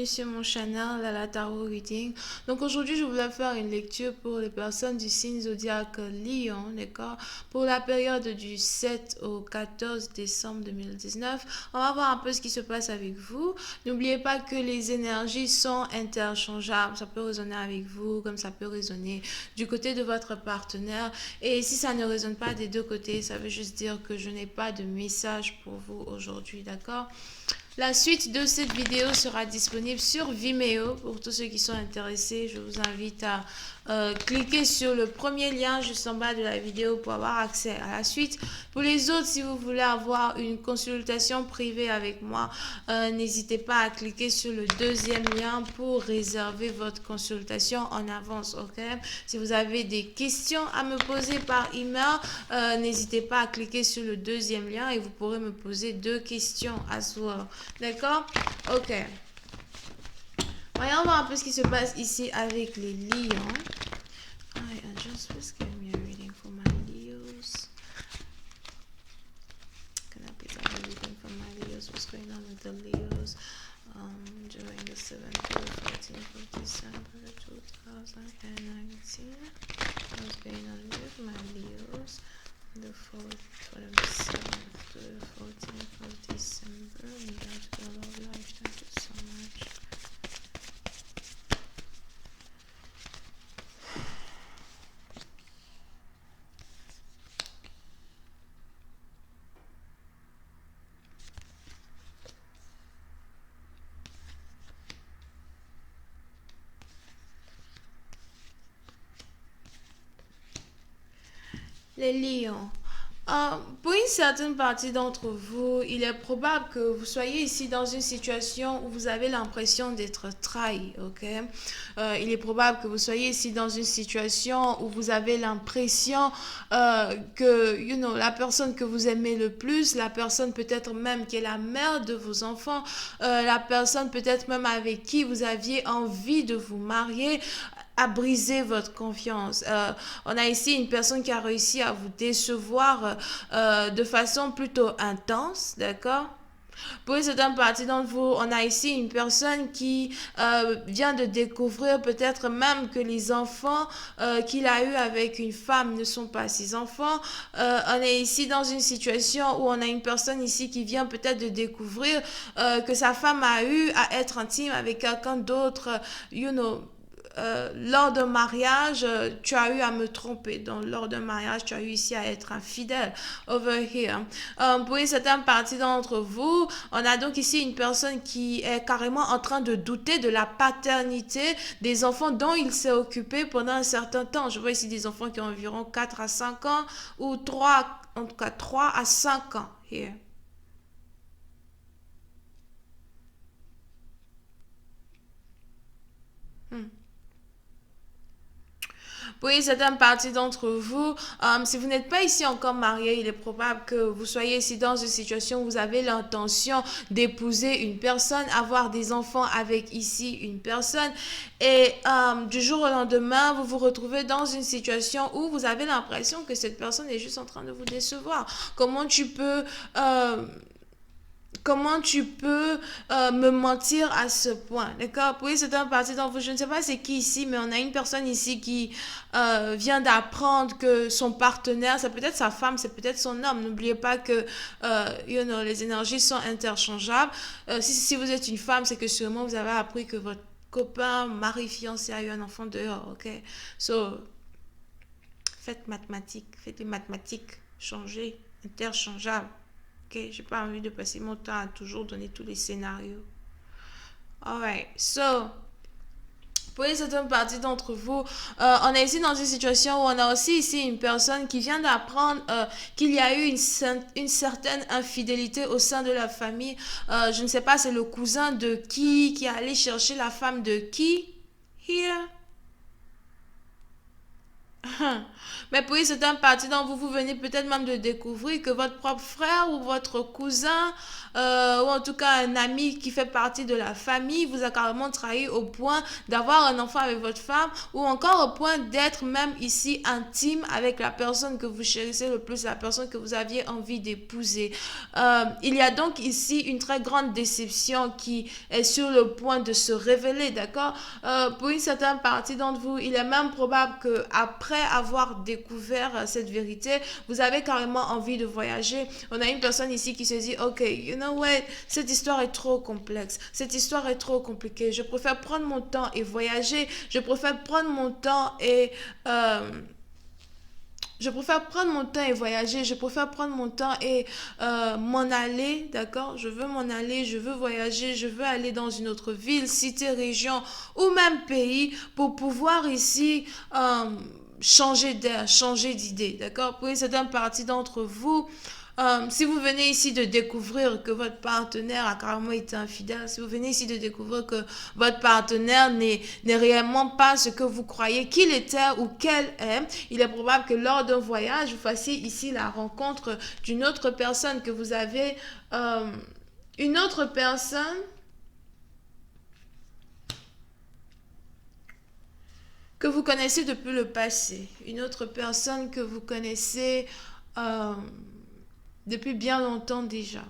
bienvenue sur mon channel Lala Tarot Reading. Donc aujourd'hui je voulais faire une lecture pour les personnes du signe zodiaque Lion, d'accord, pour la période du 7 au 14 décembre 2019. On va voir un peu ce qui se passe avec vous. N'oubliez pas que les énergies sont interchangeables, ça peut résonner avec vous comme ça peut résonner du côté de votre partenaire, et si ça ne résonne pas des deux côtés, ça veut juste dire que je n'ai pas de message pour vous aujourd'hui, d'accord. La suite de cette vidéo sera disponible sur Vimeo. Pour tous ceux qui sont intéressés, je vous invite à cliquer sur le premier lien juste en bas de la vidéo pour avoir accès à la suite. Pour les autres, si vous voulez avoir une consultation privée avec moi, n'hésitez pas à cliquer sur le deuxième lien pour réserver votre consultation en avance, ok? Si vous avez des questions à me poser par email, n'hésitez pas à cliquer sur le deuxième lien et vous pourrez me poser 2 questions à soir. D'accord? Ok. Voyons voir un peu ce qui se passe ici avec les lions. I just was giving me a reading for my Leos. Can I please have a reading for my Leos? What's going on with the Leos during the 7th to the 14th of December 2019? What's going on with my Leos? The 4th for the 7th to the 14th of December. And that's the love life. Thank you so much. Les lions. Pour une certaine partie d'entre vous, il est probable que vous soyez ici dans une situation où vous avez l'impression d'être trahi, ok? Il est probable que vous soyez ici dans une situation où vous avez l'impression que, la personne que vous aimez le plus, la personne peut-être même qui est la mère de vos enfants, la personne peut-être même avec qui vous aviez envie de vous marier, à briser votre confiance. On a ici une personne qui a réussi à vous décevoir de façon plutôt intense, d'accord? Pour une certaine partie d'entre vous, on a ici une personne qui vient de découvrir peut-être même que les enfants qu'il a eu avec une femme ne sont pas ses enfants. On est ici dans une situation où on a une personne ici qui vient peut-être de découvrir que sa femme a eu à être intime avec quelqu'un d'autre, lors d'un mariage, tu as eu à me tromper. Donc, lors d'un mariage, tu as eu ici à être infidèle. Over here. Pour une certaine partie d'entre vous, on a donc ici une personne qui est carrément en train de douter de la paternité des enfants dont il s'est occupé pendant un certain temps. Je vois ici des enfants qui ont environ 4 à 5 ans ou 3, en tout cas 3 à 5 ans. Here. Pour une certaine partie d'entre vous, si vous n'êtes pas ici encore marié, il est probable que vous soyez ici dans une situation où vous avez l'intention d'épouser une personne, avoir des enfants avec ici une personne, et du jour au lendemain, vous vous retrouvez dans une situation où vous avez l'impression que cette personne est juste en train de vous décevoir. Comment tu peux me mentir à ce point, d'accord? Oui, c'est un parti d'entre vous. Je ne sais pas c'est qui ici, mais on a une personne ici qui vient d'apprendre que son partenaire, c'est peut-être sa femme, c'est peut-être son homme. N'oubliez pas que les énergies sont interchangeables. Si vous êtes une femme, c'est que sûrement vous avez appris que votre copain, mari, fiancé a eu un enfant dehors, ok? So, faites les mathématiques, changez, interchangeables. Ok, j'ai pas envie de passer mon temps à toujours donner tous les scénarios. Alright, so, pour une certaine partie d'entre vous, on est ici dans une situation où on a aussi ici une personne qui vient d'apprendre qu'il y a eu une certaine infidélité au sein de la famille. Je ne sais pas, c'est le cousin de qui est allé chercher la femme de qui? Here. Mais puis c'est un parti dont vous venez peut-être même de découvrir que votre propre frère ou votre cousin ou en tout cas un ami qui fait partie de la famille vous a carrément trahi au point d'avoir un enfant avec votre femme, ou encore au point d'être même ici intime avec la personne que vous chérissez le plus, la personne que vous aviez envie d'épouser. Il y a donc ici une très grande déception qui est sur le point de se révéler, d'accord? Pour une certaine partie d'entre vous, il est même probable que après avoir découvert cette vérité, vous avez carrément envie de voyager. On a une personne ici qui se dit, ok, you know what, cette histoire est trop complexe, cette histoire est trop compliquée, je préfère prendre mon temps et voyager, je préfère prendre mon temps et je préfère prendre mon temps et voyager, je préfère prendre mon temps et m'en aller, d'accord? Je veux m'en aller, je veux voyager, je veux aller dans une autre ville, cité, région ou même pays pour pouvoir ici changer d'air, changer d'idée, d'accord? Pour une certaine partie d'entre vous, si vous venez ici de découvrir que votre partenaire a carrément été infidèle, si vous venez ici de découvrir que votre partenaire n'est réellement pas ce que vous croyez qu'il était ou qu'elle est, il est probable que lors d'un voyage, vous fassiez ici la rencontre d'une autre personne, que vous avez une autre personne que vous connaissez depuis le passé, une autre personne que vous connaissez depuis bien longtemps déjà.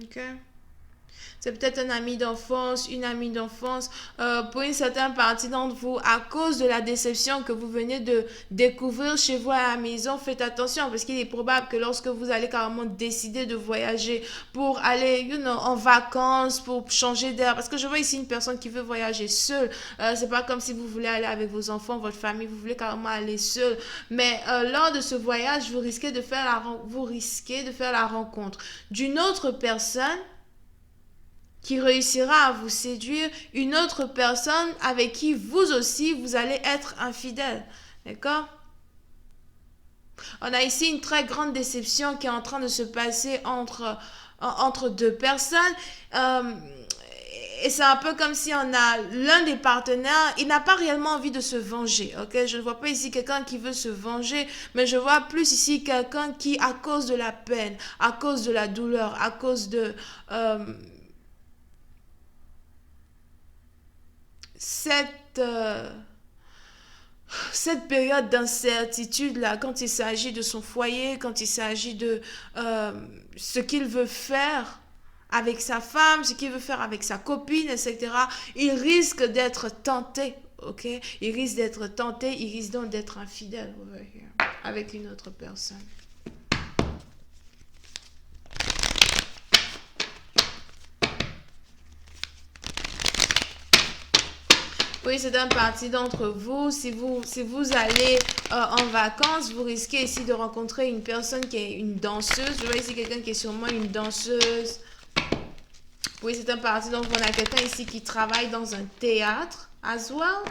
Ok. C'est peut-être un ami d'enfance, une amie d'enfance, pour une certaine partie d'entre vous, à cause de la déception que vous venez de découvrir chez vous à la maison, faites attention parce qu'il est probable que lorsque vous allez carrément décider de voyager pour aller, en vacances, pour changer d'air, parce que je vois ici une personne qui veut voyager seule, c'est pas comme si vous voulez aller avec vos enfants, votre famille, vous voulez carrément aller seul, mais lors de ce voyage, vous risquez de faire la rencontre d'une autre personne qui réussira à vous séduire, une autre personne avec qui vous aussi vous allez être infidèle. D'accord? On a ici une très grande déception qui est en train de se passer entre deux personnes. Et c'est un peu comme si on a l'un des partenaires, il n'a pas réellement envie de se venger, ok? Je ne vois pas ici quelqu'un qui veut se venger, mais je vois plus ici quelqu'un qui, à cause de la peine, à cause de la douleur, à cause de cette, euh, cette période d'incertitude là, quand il s'agit de son foyer, quand il s'agit de ce qu'il veut faire avec sa femme, ce qu'il veut faire avec sa copine, etc., il risque d'être tenté, ok? Il risque d'être tenté, il risque donc d'être infidèle avec une autre personne. Oui, c'est une partie d'entre vous. Si vous allez en vacances, vous risquez ici de rencontrer une personne qui est une danseuse. Je vois ici quelqu'un qui est sûrement une danseuse. Oui, c'est une partie. Donc, on a quelqu'un ici qui travaille dans un théâtre as well.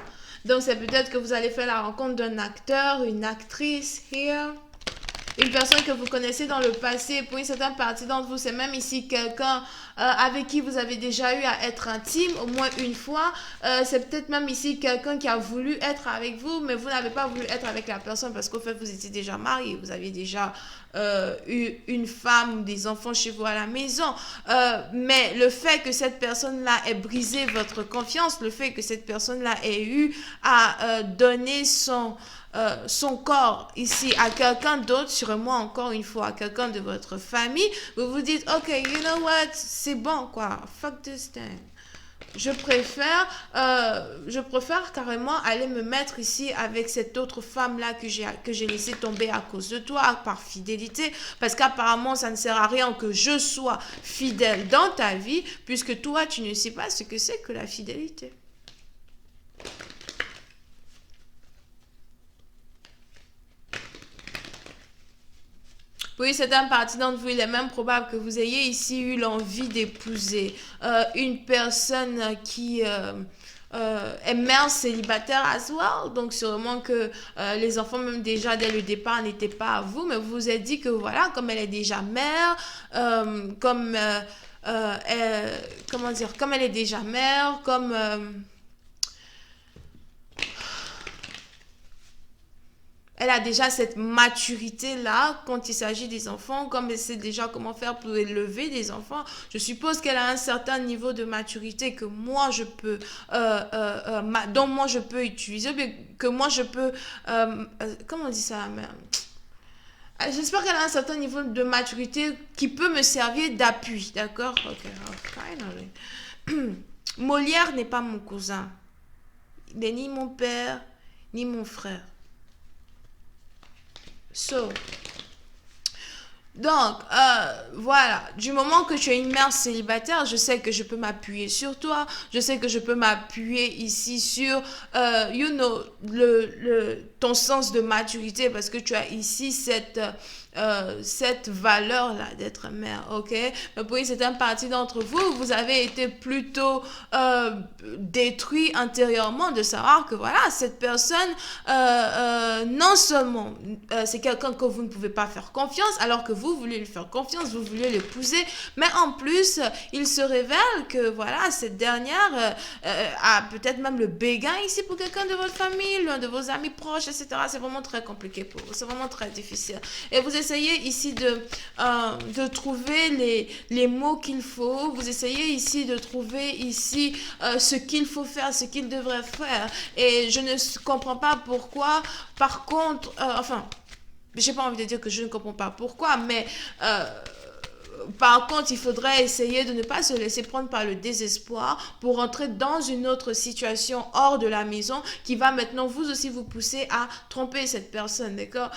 Donc, c'est peut-être que vous allez faire la rencontre d'un acteur, une actrice here. Une personne que vous connaissez dans le passé, pour une certaine partie d'entre vous, c'est même ici quelqu'un avec qui vous avez déjà eu à être intime au moins une fois. C'est peut-être même ici quelqu'un qui a voulu être avec vous, mais vous n'avez pas voulu être avec la personne parce qu'au fait, vous étiez déjà marié, vous aviez déjà eu une femme ou des enfants chez vous à la maison. Mais le fait que cette personne-là ait brisé votre confiance, le fait que cette personne-là ait eu à donner son corps ici à quelqu'un d'autre, sûrement encore une fois à quelqu'un de votre famille, vous vous dites, ok, you know what, c'est bon quoi, fuck this thing. Je préfère carrément aller me mettre ici avec cette autre femme-là que j'ai laissé tomber à cause de toi, par fidélité, parce qu'apparemment, ça ne sert à rien que je sois fidèle dans ta vie, puisque toi, tu ne sais pas ce que c'est que la fidélité. Oui, c'est un parti d'entre vous. Il est même probable que vous ayez ici eu l'envie d'épouser une personne qui est mère célibataire as well. Donc, sûrement que les enfants, même déjà dès le départ, n'étaient pas à vous. Mais vous vous êtes dit que voilà, comme elle est déjà mère, comment dire, comme elle est déjà mère, comme elle a déjà cette maturité-là quand il s'agit des enfants, comme elle sait déjà comment faire pour élever des enfants. Je suppose qu'elle a un certain niveau de maturité que moi je peux, dont moi je peux utiliser, que moi je peux, comment on dit ça, j'espère qu'elle a un certain niveau de maturité qui peut me servir d'appui, d'accord? Ok, finally. Molière n'est pas mon cousin. Il n'est ni mon père, ni mon frère. Donc, voilà, du moment que tu es une mère célibataire, je sais que je peux m'appuyer sur toi, je sais que je peux m'appuyer ici sur, ton sens de maturité parce que tu as ici cette valeur-là d'être mère, ok? Mais pour une certaine partie d'entre vous, vous avez été plutôt détruit intérieurement de savoir que voilà, cette personne, non seulement c'est quelqu'un que vous ne pouvez pas faire confiance, alors que vous voulez lui faire confiance, vous voulez l'épouser, mais en plus, il se révèle que voilà, cette dernière a peut-être même le béguin ici pour quelqu'un de votre famille, l'un de vos amis proches, etc. C'est vraiment très compliqué pour vous, c'est vraiment très difficile. Et vous essayez ici de trouver les mots qu'il faut, vous essayez ici de trouver ici ce qu'il faut faire, ce qu'il devrait faire. Et je ne comprends pas pourquoi, par contre, j'ai pas envie de dire que je ne comprends pas pourquoi, mais par contre, il faudrait essayer de ne pas se laisser prendre par le désespoir pour entrer dans une autre situation hors de la maison qui va maintenant vous aussi vous pousser à tromper cette personne, d'accord?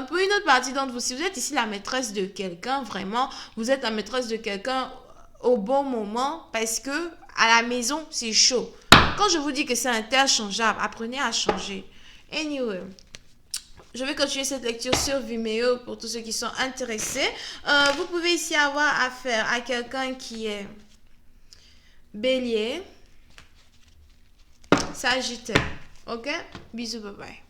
Pour une autre partie d'entre vous, si vous êtes ici la maîtresse de quelqu'un, vraiment, vous êtes la maîtresse de quelqu'un au bon moment parce que à la maison, c'est chaud. Quand je vous dis que c'est interchangeable, apprenez à changer. Anyway. Je vais continuer cette lecture sur Vimeo pour tous ceux qui sont intéressés. Vous pouvez ici avoir affaire à quelqu'un qui est Bélier, Sagittaire. Ok? Bisous, bye bye.